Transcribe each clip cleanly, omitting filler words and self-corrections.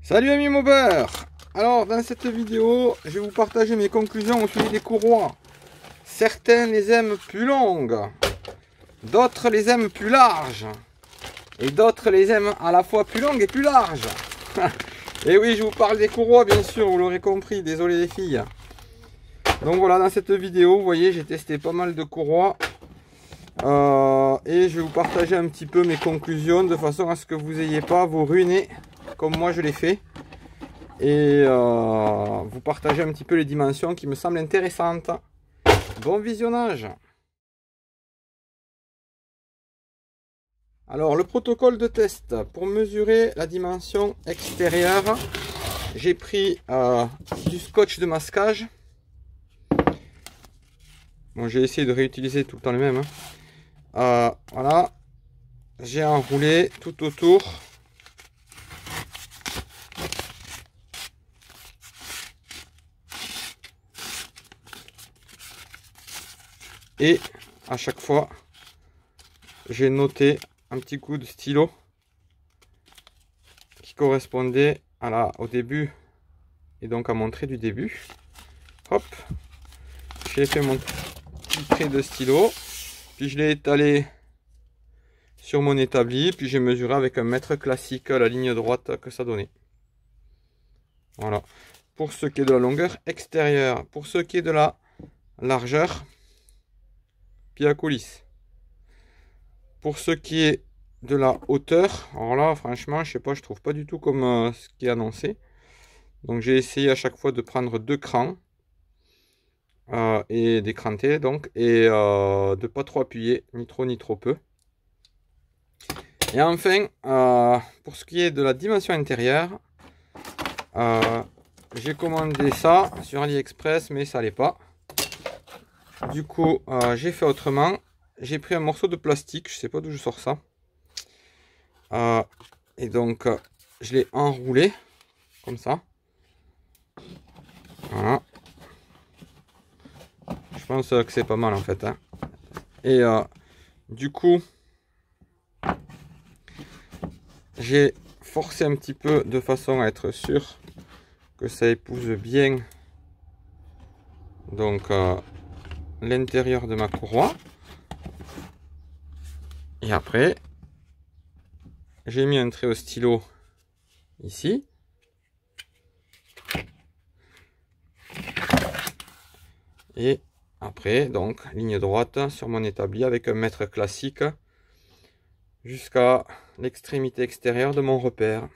Salut amis mobbers. Alors dans cette vidéo, je vais vous partager mes conclusions au sujet des courroies. Certains les aiment plus longues, d'autres les aiment plus larges, et d'autres les aiment à la fois plus longues et plus larges. Et oui, je vous parle des courroies bien sûr, vous l'aurez compris, désolé les filles. Donc voilà, dans cette vidéo, vous voyez, j'ai testé pas mal de courroies. Et je vais vous partager un petit peu mes conclusions de façon à ce que vous n'ayez pas à vous ruiner comme moi je l'ai fait. Et vous partager un petit peu les dimensions qui me semblent intéressantes. Bon visionnage. Alors le protocole de test pour mesurer la dimension extérieure, j'ai pris du scotch de masquage. Bon, j'ai essayé de réutiliser tout le temps le même. Voilà, j'ai enroulé tout autour. Et à chaque fois, j'ai noté un petit coup de stylo qui correspondait au début et donc à mon trait du début. Hop, j'ai fait mon petit trait de stylo, puis je l'ai étalé sur mon établi, puis j'ai mesuré avec un mètre classique la ligne droite que ça donnait. Voilà, pour ce qui est de la longueur extérieure. Pour ce qui est de la largeur, pied à coulisse. Pour ce qui est de la hauteur, alors là franchement je sais pas, je trouve pas du tout comme ce qui est annoncé. Donc j'ai essayé à chaque fois de prendre deux crans et d'écranter donc, et de pas trop appuyer, ni trop peu. Et enfin pour ce qui est de la dimension intérieure, j'ai commandé ça sur AliExpress mais ça allait pas. Du coup j'ai fait autrement. J'ai pris un morceau de plastique, je sais pas d'où je sors ça. Et donc je l'ai enroulé comme ça. Voilà. Je pense que c'est pas mal en fait. Hein. Et du coup, j'ai forcé un petit peu de façon à être sûr que ça épouse bien donc l'intérieur de ma courroie. Et après, j'ai mis un trait au stylo ici. Et après, donc, ligne droite sur mon établi avec un mètre classique jusqu'à l'extrémité extérieure de mon repère.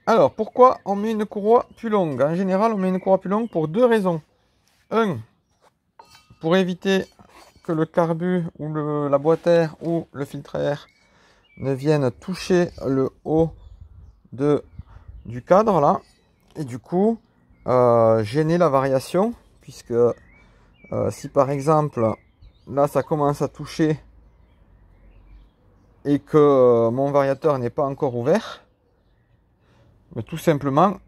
Alors, pourquoi on met une courroie plus longue? En général, on met une courroie plus longue pour deux raisons. Un, pour éviter que le carbu ou la boîte à air ou le filtre à air ne viennent toucher le haut du cadre là. Et du coup, gêner la variation. Puisque si par exemple, là ça commence à toucher et que mon variateur n'est pas encore ouvert, mais tout simplement,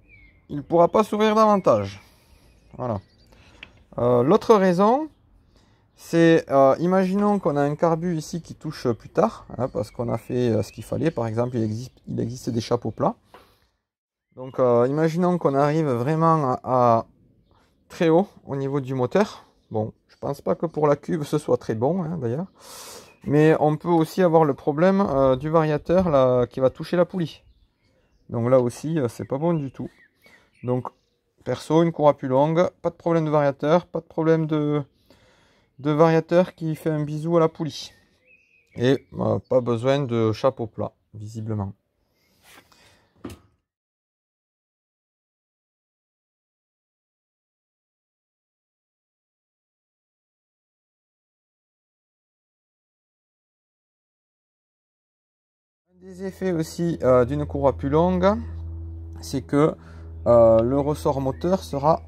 il ne pourra pas s'ouvrir davantage. Voilà. L'autre raison, c'est, imaginons qu'on a un carbu ici qui touche plus tard, hein, parce qu'on a fait ce qu'il fallait. Par exemple, il existe des chapeaux plats. Donc, imaginons qu'on arrive vraiment à très haut au niveau du moteur. Bon, je pense pas que pour la cuve ce soit très bon, hein, d'ailleurs. Mais on peut aussi avoir le problème du variateur là, qui va toucher la poulie. Donc là aussi, c'est pas bon du tout. Donc, perso, une courroie plus longue, pas de problème de variateur, pas de problème de variateur qui fait un bisou à la poulie. Et pas besoin de chapeau plat, visiblement. Un des effets aussi d'une courroie plus longue, c'est que le ressort moteur sera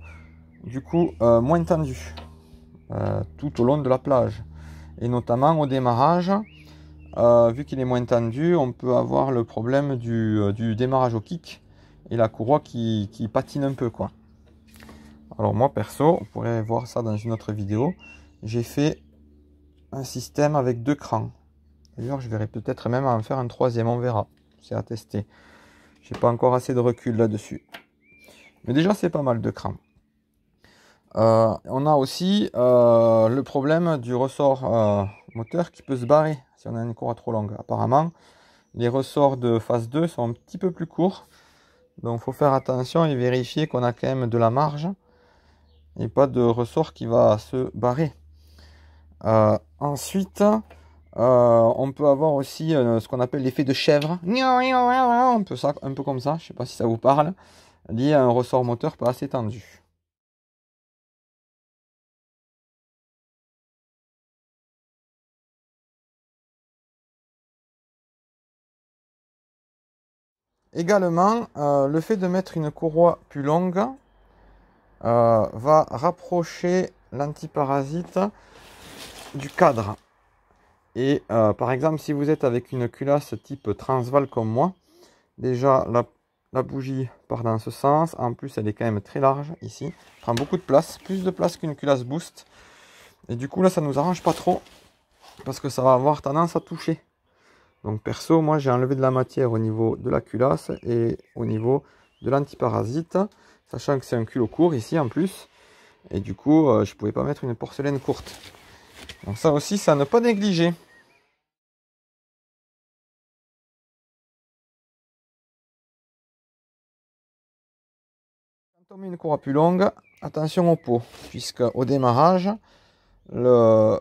du coup moins tendu tout au long de la plage. Et notamment au démarrage, vu qu'il est moins tendu, on peut avoir le problème du démarrage au kick et la courroie qui patine un peu, quoi. Alors moi perso, on pourrait voir ça dans une autre vidéo, j'ai fait un système avec 2 crans. D'ailleurs je verrai peut-être même en faire un 3e, on verra, c'est à tester. J'ai pas encore assez de recul là-dessus. Mais déjà c'est pas mal 2 crans. On a aussi le problème du ressort moteur qui peut se barrer si on a une courroie trop longue. Apparemment, les ressorts de phase 2 sont un petit peu plus courts. Donc il faut faire attention et vérifier qu'on a quand même de la marge et pas de ressort qui va se barrer. Ensuite, on peut avoir aussi ce qu'on appelle l'effet de chèvre. Un peu comme ça, je ne sais pas si ça vous parle, lié à un ressort moteur pas assez tendu. Également, le fait de mettre une courroie plus longue va rapprocher l'antiparasite du cadre. Et par exemple, si vous êtes avec une culasse type Transval comme moi, déjà la bougie part dans ce sens. En plus, elle est quand même très large ici. Elle prend beaucoup de place, plus de place qu'une culasse Boost. Et du coup, là, ça nous arrange pas trop parce que ça va avoir tendance à toucher. Donc perso, moi j'ai enlevé de la matière au niveau de la culasse et au niveau de l'antiparasite, sachant que c'est un culot court ici en plus, et du coup je pouvais pas mettre une porcelaine courte. Donc ça aussi, c'est à ne pas négliger. Quand on met une courroie plus longue, attention au pot, puisque au démarrage, le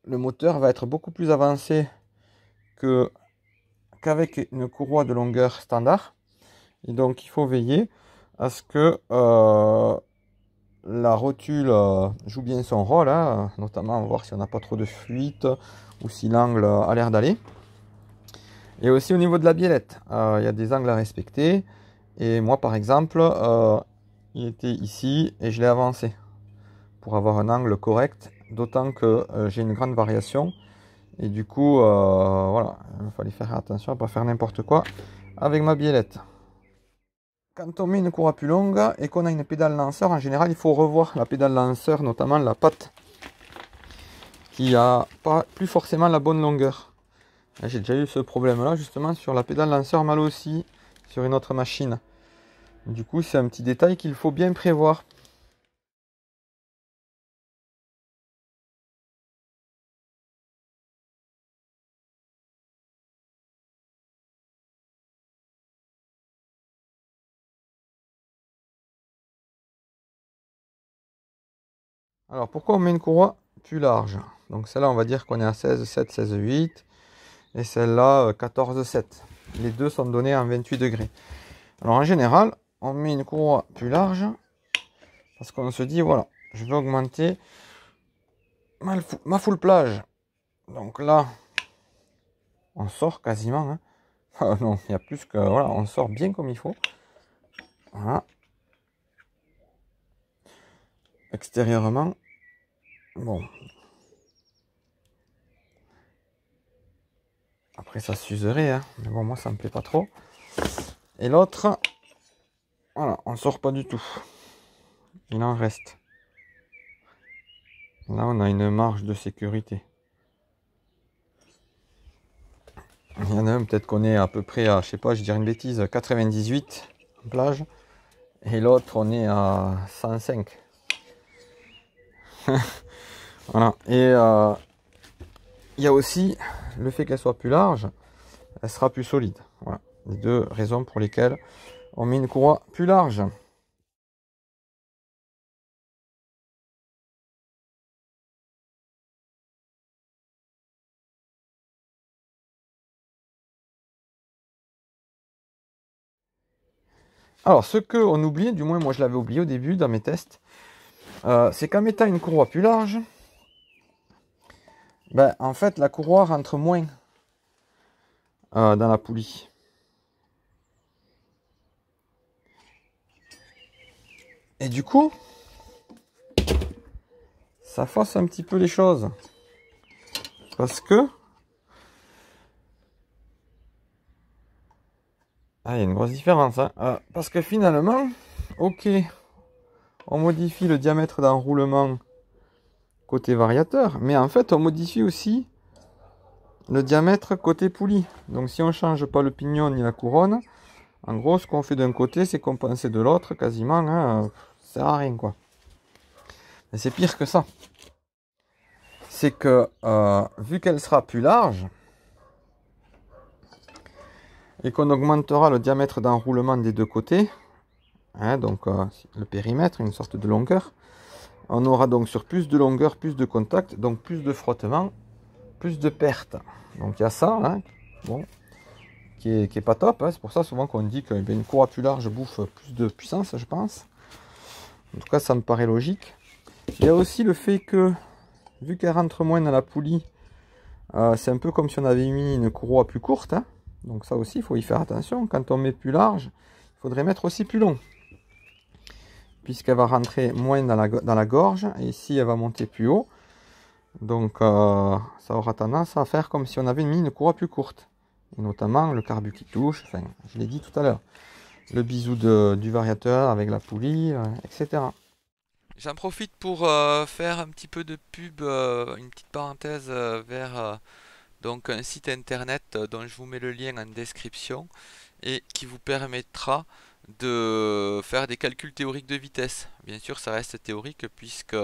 moteur va être beaucoup plus avancé qu'avec une courroie de longueur standard. Et donc il faut veiller à ce que la rotule joue bien son rôle, hein, notamment voir si on n'a pas trop de fuite ou si l'angle a l'air d'aller. Et aussi au niveau de la biellette, il y a des angles à respecter. Et moi par exemple, il était ici et je l'ai avancé pour avoir un angle correct, d'autant que j'ai une grande variation. Et du coup, voilà, il fallait faire attention à ne pas faire n'importe quoi avec ma biellette. Quand on met une courroie plus longue et qu'on a une pédale lanceur, en général, il faut revoir la pédale lanceur, notamment la patte, qui a pas plus forcément la bonne longueur. J'ai déjà eu ce problème-là, justement, sur la pédale lanceur mal aussi, sur une autre machine. Du coup, c'est un petit détail qu'il faut bien prévoir. Alors, pourquoi on met une courroie plus large? Donc, celle-là, on va dire qu'on est à 16,7, 16,8. Et celle-là, 14,7. Les deux sont donnés en 28 degrés. Alors, en général, on met une courroie plus large parce qu'on se dit, voilà, je vais augmenter ma full plage. Donc là, on sort quasiment. Hein. Ah non, il y a plus que... Voilà, on sort bien comme il faut. Voilà. Extérieurement, bon. Après, ça s'userait, hein. Mais bon, moi, ça me plaît pas trop. Et l'autre, voilà, on sort pas du tout. Il en reste. Là, on a une marge de sécurité. Il y en a un, peut-être qu'on est à peu près à, je sais pas, je dirais une bêtise, 98 en plage. Et l'autre, on est à 105. Voilà. Et il y a aussi le fait qu'elle soit plus large, elle sera plus solide. Voilà. Les deux raisons pour lesquelles on met une courroie plus large. Alors, ce qu'on oublie, du moins moi je l'avais oublié au début dans mes tests, c'est qu'en mettant une courroie plus large, ben, en fait la courroie rentre moins dans la poulie. Et du coup, ça fausse un petit peu les choses. Parce que Ah, il y a une grosse différence, hein. Parce que finalement, ok, on modifie le diamètre d'enroulement côté variateur, mais en fait on modifie aussi le diamètre côté poulie. Donc si on change pas le pignon ni la couronne, en gros ce qu'on fait d'un côté c'est compenser de l'autre quasiment, hein, ça sert à rien quoi. Mais c'est pire que ça. C'est que vu qu'elle sera plus large et qu'on augmentera le diamètre d'enroulement des deux côtés, hein, donc le périmètre, une sorte de longueur, on aura donc sur plus de longueur, plus de contact, donc plus de frottement, plus de perte. Donc il y a ça, hein, bon, qui est pas top, hein. C'est pour ça souvent qu'on dit qu'une courroie plus large bouffe plus de puissance, je pense. En tout cas, ça me paraît logique. Il y a aussi le fait que, vu qu'elle rentre moins dans la poulie, c'est un peu comme si on avait mis une courroie plus courte, hein. Donc ça aussi, il faut y faire attention. Quand on met plus large, il faudrait mettre aussi plus long, puisqu'elle va rentrer moins dans la gorge, et ici, elle va monter plus haut. Donc ça aura tendance à faire comme si on avait mis une courroie plus courte. Et notamment le carbu qui touche, enfin, je l'ai dit tout à l'heure. Le bisou du variateur avec la poulie, etc. J'en profite pour faire un petit peu de pub, une petite parenthèse vers donc un site internet dont je vous mets le lien en description et qui vous permettra de faire des calculs théoriques de vitesse. Bien sûr, ça reste théorique puisque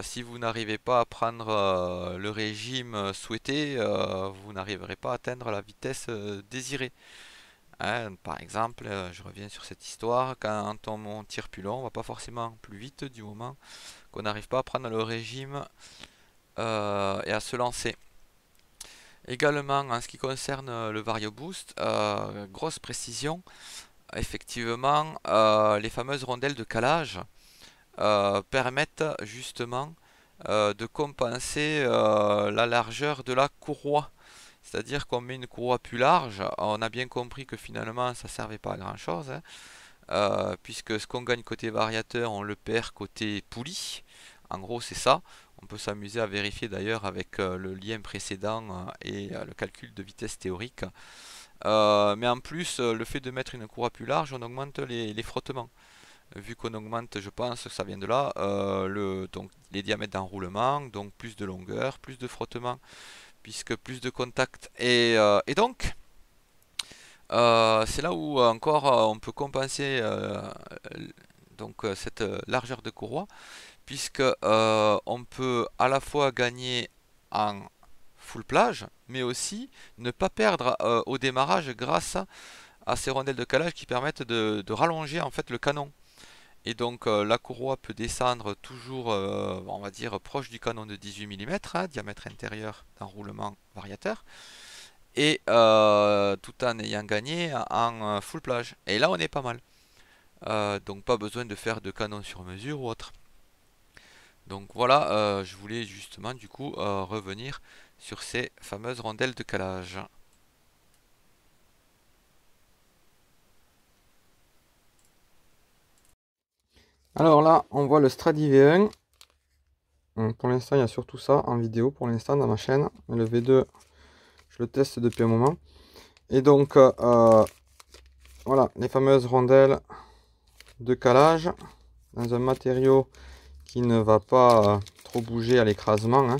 si vous n'arrivez pas à prendre le régime souhaité, vous n'arriverez pas à atteindre la vitesse désirée. Hein, par exemple, je reviens sur cette histoire, quand on tire plus long, on va pas forcément plus vite du moment qu'on n'arrive pas à prendre le régime et à se lancer. Également, en ce qui concerne le Vario Boost, grosse précision, effectivement, les fameuses rondelles de calage permettent justement de compenser la largeur de la courroie. C'est-à-dire qu'on met une courroie plus large, on a bien compris que finalement ça servait pas à grand chose, hein, puisque ce qu'on gagne côté variateur, on le perd côté poulie. En gros, c'est ça. On peut s'amuser à vérifier d'ailleurs avec le lien précédent et le calcul de vitesse théorique. Mais en plus, le fait de mettre une courroie plus large, on augmente les frottements. Vu qu'on augmente, je pense que ça vient de là, donc les diamètres d'enroulement, donc plus de longueur, plus de frottement, puisque plus de contact. Et donc, c'est là où encore on peut compenser donc cette largeur de courroie, puisque on peut à la fois gagner en full plage, mais aussi ne pas perdre au démarrage grâce à ces rondelles de calage qui permettent de rallonger en fait le canon. Et donc la courroie peut descendre toujours, on va dire, proche du canon de 18 mm, hein, diamètre intérieur d'enroulement variateur, et tout en ayant gagné en full plage. Et là on est pas mal. Donc pas besoin de faire de canon sur mesure ou autre. Donc voilà, je voulais justement du coup revenir sur ces fameuses rondelles de calage. Alors là, on voit le Stradi V1. Pour l'instant, il y a surtout ça en vidéo pour l'instant dans ma chaîne. Le V2, je le teste depuis un moment. Et donc, voilà, les fameuses rondelles de calage dans un matériau qui ne va pas trop bouger à l'écrasement, hein.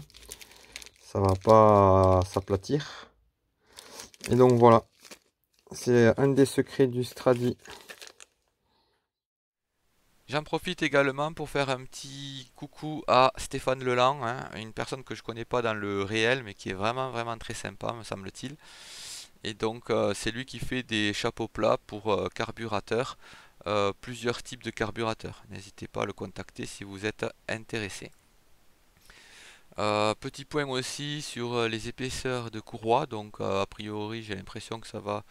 Ça va pas s'aplatir. Et donc voilà, c'est un des secrets du Stradi. J'en profite également pour faire un petit coucou à Stéphane Leland, hein, une personne que je connais pas dans le réel, mais qui est vraiment vraiment très sympa, me semble-t-il. Et donc c'est lui qui fait des chapeaux plats pour carburateurs, plusieurs types de carburateurs. N'hésitez pas à le contacter si vous êtes intéressé. Petit point aussi sur les épaisseurs de courroie, donc a priori j'ai l'impression que ça va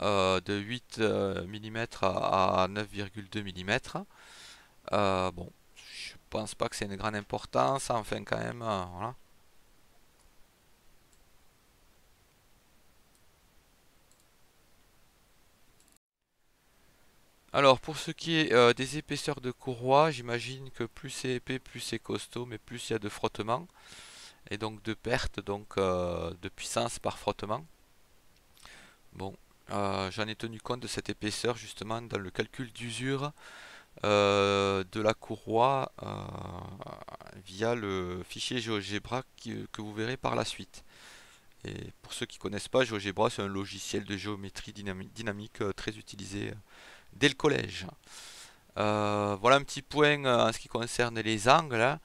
de 8 mm à 9,2 mm. Bon, je pense pas que c'est une grande importance, enfin quand même, voilà. Alors pour ce qui est des épaisseurs de courroie, j'imagine que plus c'est épais, plus c'est costaud, mais plus il y a de frottement, et donc de perte, donc de puissance par frottement. Bon, j'en ai tenu compte de cette épaisseur justement dans le calcul d'usure de la courroie via le fichier GeoGebra que vous verrez par la suite. Et pour ceux qui ne connaissent pas, GeoGebra, c'est un logiciel de géométrie dynamique très utilisé dès le collège. Voilà un petit point en ce qui concerne les angles, hein,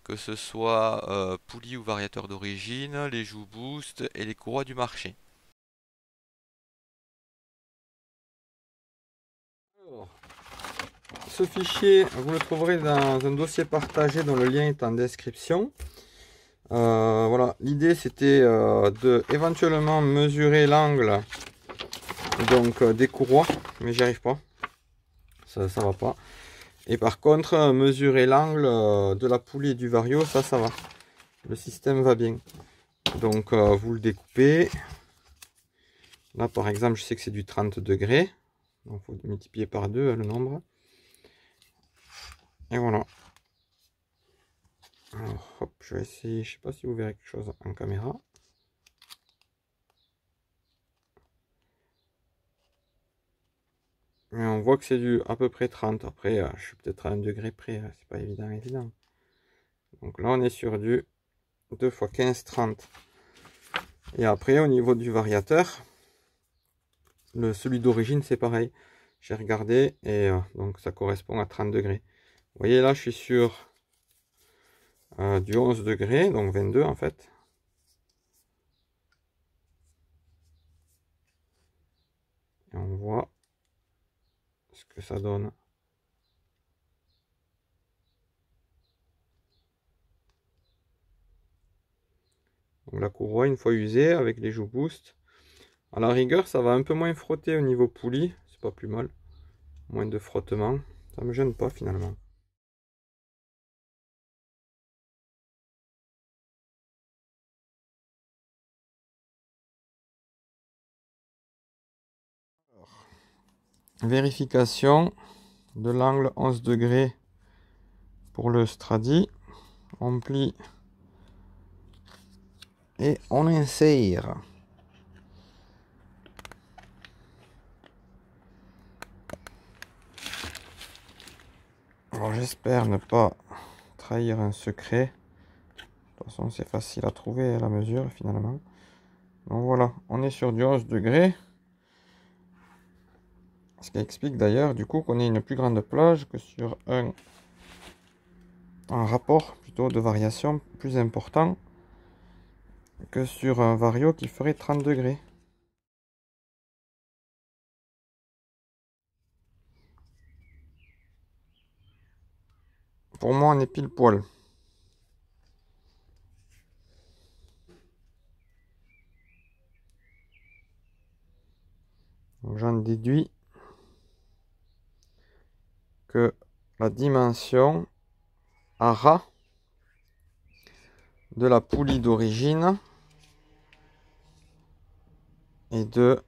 que ce soit poulie ou variateur d'origine, les joues boost et les courroies du marché. Alors, ce fichier, vous le trouverez dans un dossier partagé dont le lien est en description. Voilà, l'idée c'était de éventuellement mesurer l'angle donc des courroies, mais j'y arrive pas, ça va pas. Et par contre, mesurer l'angle de la poulie et du vario, ça va. Le système va bien. Donc vous le découpez. Là par exemple, je sais que c'est du 30 degrés. Donc il faut multiplier par 2 le nombre. Et voilà. Alors hop, je vais essayer, je sais pas si vous verrez quelque chose en caméra. Mais on voit que c'est du à peu près 30. Après, je suis peut-être à 1 degré près, c'est pas évident. Donc là, on est sur du 2 x 15, 30. Et après, au niveau du variateur, celui d'origine, c'est pareil. J'ai regardé et donc ça correspond à 30 degrés. Vous voyez, là, je suis sur du 11 degrés, donc 22 en fait. Et on voit ce que ça donne. Donc la courroie, une fois usée, avec les joues boost, à la rigueur, ça va un peu moins frotter au niveau poulie. C'est pas plus mal. Moins de frottement. Ça me gêne pas finalement. Vérification de l'angle 11 degrés pour le Stradi. On plie et on insère. Alors j'espère ne pas trahir un secret. De toute façon c'est facile à trouver à la mesure finalement. Donc voilà, on est sur du 11 degrés. Ce qui explique d'ailleurs du coup qu'on ait une plus grande plage que sur un rapport plutôt de variation plus important que sur un vario qui ferait 30 degrés. Pour moi on est pile poil. J'en déduis que la dimension à ras de la poulie d'origine est de,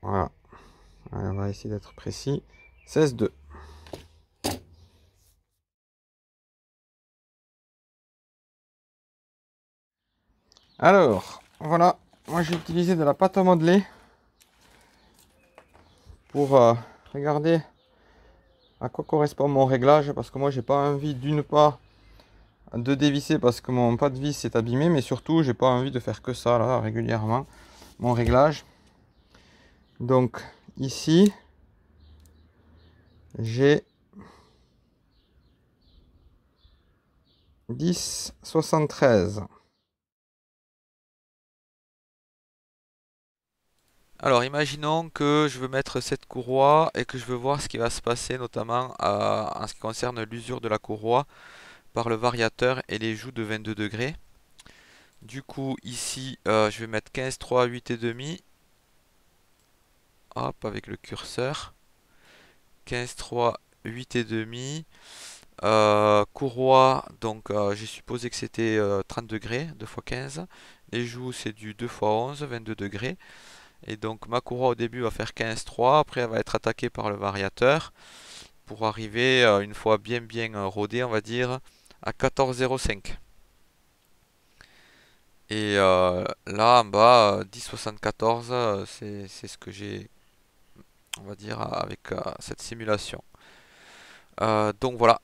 voilà, on va essayer d'être précis, 16,2. Alors, voilà, moi j'ai utilisé de la pâte à modeler pour regarder à quoi correspond mon réglage, parce que moi j'ai pas envie d'une part de dévisser parce que mon pas de vis est abîmé, mais surtout j'ai pas envie de faire que ça là régulièrement, mon réglage. Donc ici j'ai 10,73. Alors imaginons que je veux mettre cette courroie et que je veux voir ce qui va se passer notamment en ce qui concerne l'usure de la courroie par le variateur et les joues de 22 degrés. Du coup ici je vais mettre 15, 3, 8 et demi. Hop, avec le curseur. 15, 3, 8 et demi. Courroie, donc j'ai supposé que c'était 30 degrés, 2 x 15. Les joues c'est du 2 x 11, 22 degrés. Et donc ma courroie au début va faire 15,3, après elle va être attaquée par le variateur pour arriver une fois bien rodée on va dire à 14,05. Et là en bas 10,74 c'est ce que j'ai on va dire, avec cette simulation. Donc voilà,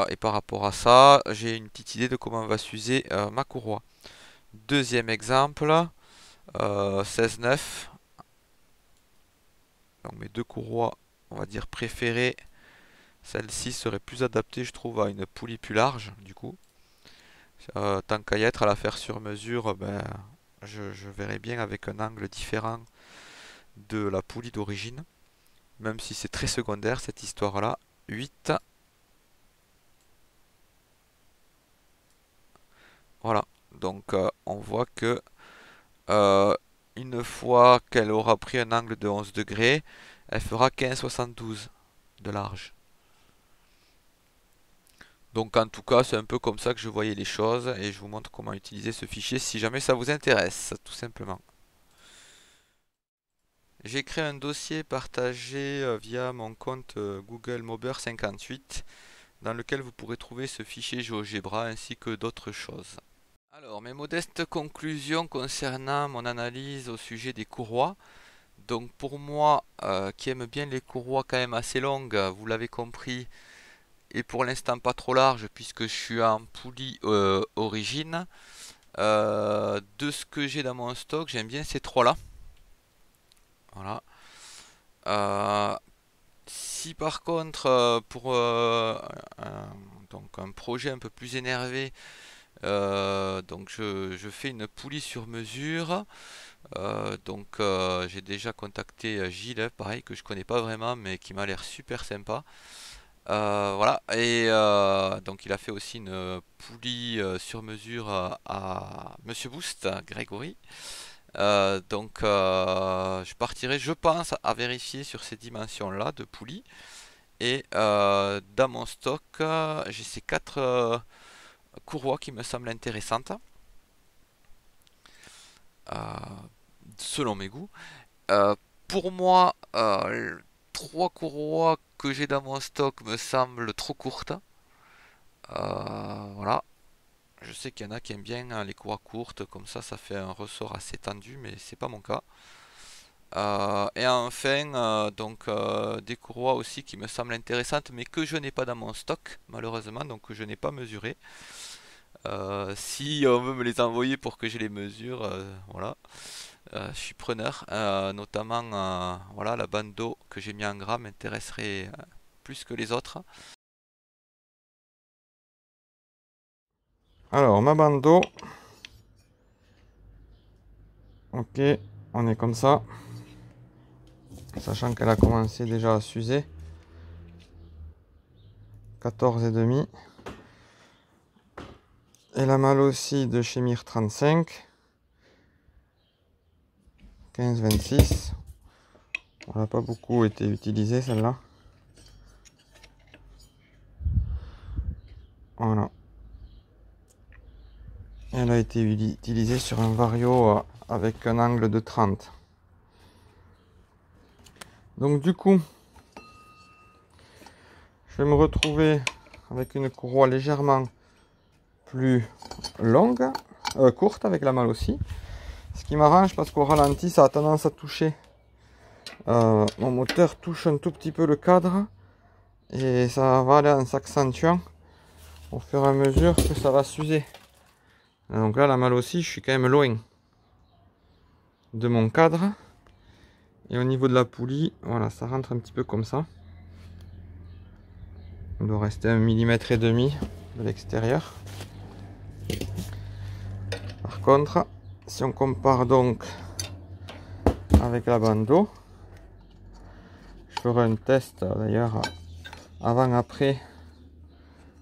et par rapport à ça, j'ai une petite idée de comment va s'user ma courroie. Deuxième exemple, 16-9. Donc mes deux courroies, on va dire préférées. Celle-ci serait plus adaptée, je trouve, à une poulie plus large, du coup. Tant qu'à y être, à la faire sur mesure, ben, je verrai bien avec un angle différent de la poulie d'origine. Même si c'est très secondaire, cette histoire-là. 8. Voilà. Donc on voit que euh, une fois qu'elle aura pris un angle de 11 degrés, elle fera 15,72 de large. Donc en tout cas, c'est un peu comme ça que je voyais les choses et je vous montre comment utiliser ce fichier si jamais ça vous intéresse, tout simplement. J'ai créé un dossier partagé via mon compte Google Mobber58 dans lequel vous pourrez trouver ce fichier GeoGebra ainsi que d'autres choses. Alors, mes modestes conclusions concernant mon analyse au sujet des courroies. Donc pour moi, qui aime bien les courroies quand même assez longues, vous l'avez compris, et pour l'instant pas trop large puisque je suis en poulie origine, de ce que j'ai dans mon stock, j'aime bien ces trois-là. Voilà. Si par contre, pour donc un projet un peu plus énervé, donc je fais une poulie sur mesure. J'ai déjà contacté Gilles, pareil, que je connais pas vraiment, mais qui m'a l'air super sympa. Voilà, et donc il a fait aussi une poulie sur mesure à Monsieur Boost, Grégory. Je partirai, je pense, à vérifier sur ces dimensions-là de poulie. Et dans mon stock, j'ai ces quatre courroies qui me semblent intéressantes, euh, selon mes goûts. Euh, pour moi, trois courroies que j'ai dans mon stock me semblent trop courtes. Voilà. Je sais qu'il y en a qui aiment bien hein, les courroies courtes, comme ça fait un ressort assez tendu, mais c'est pas mon cas. Et enfin, des courroies aussi qui me semblent intéressantes, mais que je n'ai pas dans mon stock, malheureusement, donc que je n'ai pas mesuré. Si on veut me les envoyer pour que je les mesure, voilà, je suis preneur. Notamment, voilà, la bande d'eau que j'ai mis en gras m'intéresserait plus que les autres. Alors, ma bande d'eau. Ok, on est comme ça. Sachant qu'elle a commencé déjà à s'user. 14,5. Et la malle aussi de chez Mir 35. 15,26. Elle n'a pas beaucoup été utilisée celle-là. Voilà. Elle a été utilisée sur un vario avec un angle de 30. Donc du coup, je vais me retrouver avec une courroie légèrement plus longue, courte avec la malle aussi. Ce qui m'arrange parce qu'au ralenti, ça a tendance à toucher. Mon moteur touche un tout petit peu le cadre et ça va aller en s'accentuant au fur et à mesure que ça va s'user. Donc là, la malle aussi, je suis quand même loin de mon cadre. Et au niveau de la poulie, voilà, ça rentre un petit peu comme ça. Il doit rester 1,5 mm de l'extérieur. Par contre, si on compare donc avec la bande d'eau, je ferai un test d'ailleurs avant-après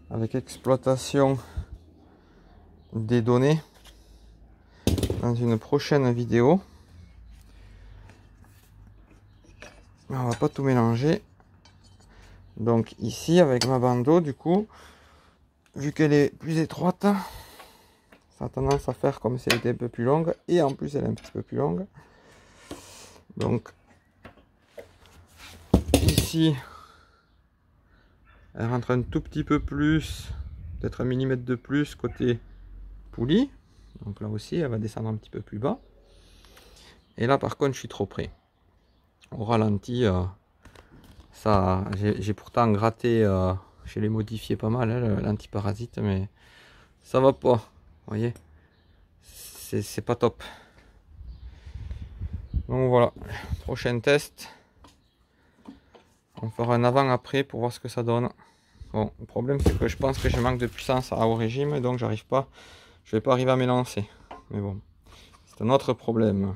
avec exploitation des données dans une prochaine vidéo. Mais on va pas tout mélanger. Donc ici avec ma bande d'eau, du coup, vu qu'elle est plus étroite, ça a tendance à faire comme si elle était un peu plus longue, et en plus elle est un petit peu plus longue. Donc ici elle rentre un tout petit peu plus, peut-être 1 mm de plus côté poulie. Donc là aussi elle va descendre un petit peu plus bas. Et là par contre je suis trop près. au ralenti. Ça, j'ai pourtant gratté, je l'ai modifié pas mal, hein, l'antiparasite, mais ça va pas. Vous voyez, c'est pas top. Donc voilà, prochain test. On fera un avant-après pour voir ce que ça donne. Bon, le problème c'est que je pense que je manque de puissance au régime, donc j'arrive pas. Je vais pas arriver à m'élancer. Mais bon, c'est un autre problème.